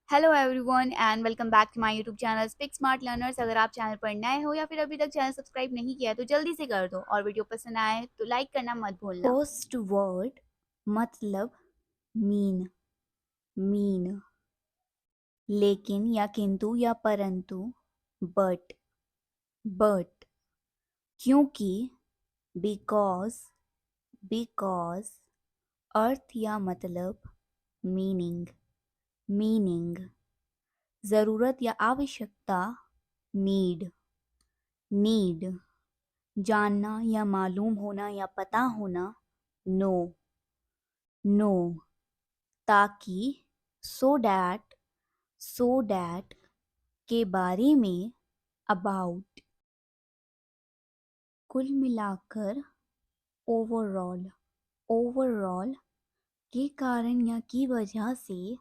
Hello everyone and welcome back to my YouTube channel speak smart learners. अगर आप channel पर नए हो या फिर अभी तक चैनल सब्सक्राइब नहीं किया है तो जल्दी से कर दो और वीडियो पसंद आए तो लाइक करना मत भूलना। फर्स्ट वर्ड मतलब मीन, मीन, लेकिन या किंतु या परंतु, बट, बट, क्योंकि, बिकॉज, बिकॉज, अर्थ या मतलब, मीनिंग, मीनिंग, जरूरत या आवश्यकता, नीड, नीड, जानना या मालूम होना या पता होना, नो, नो, ताकि, सो डैट के बारे में, अबाउट, कुल मिलाकर, ओवरऑल, ओवरऑल, के कारण या की वजह से,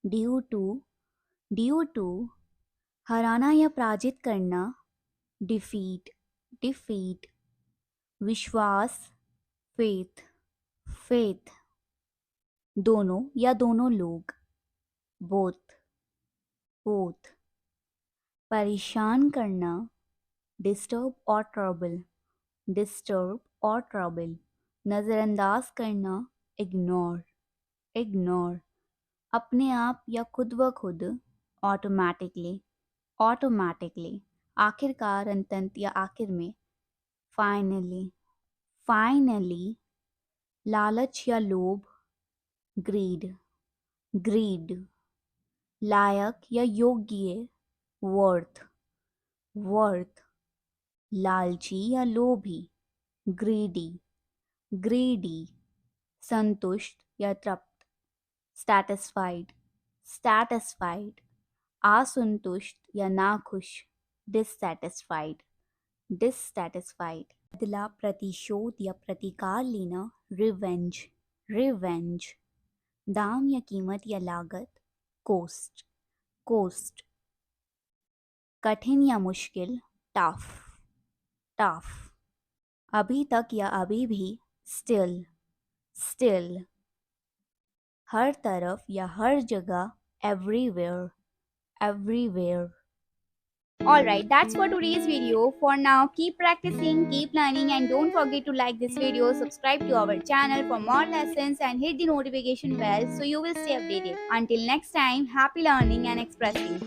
ड्यू टू, हराना या पराजित करना, डिफीट, डिफीट, विश्वास, फेथ, फेथ, दोनों या दोनों लोग, बोथ, बोथ, परेशान करना, डिस्टर्ब और ट्रबल, डिस्टर्ब और ट्रबल, नज़रअंदाज करना, इग्नोर, इग्नोर, अपने आप या खुद ब खुद, ऑटोमेटिकली, ऑटोमेटिकली, आखिरकार, अंतत या आखिर में, फाइनली, फाइनली, लालच या लोभ, ग्रीड, ग्रीड, लायक या योग्य, वर्थ, वर्थ, लालची या लोभी, ग्रीडी, ग्रीडी, संतुष्ट या तृप्त, सैटिस्फाइड, सैटिस्फाइड, असंतुष्ट या नाखुश, डिससैटिस्फाइड, डिससैटिस्फाइड, बदला, प्रतिशोध या प्रतिकार लेना, रिवेंज, रिवेंज, दाम या कीमत या लागत, कोस्ट, कोस्ट, कठिन या मुश्किल, टफ, टफ, अभी तक या अभी भी, स्टिल, स्टिल, हर तरफ या हर जगह, everywhere, everywhere. Alright, that's for today's video. For now, keep practicing, keep learning, and don't forget to like this video, subscribe to our channel for more lessons, and hit the notification bell so you will stay updated. Until next time, happy learning and expressing.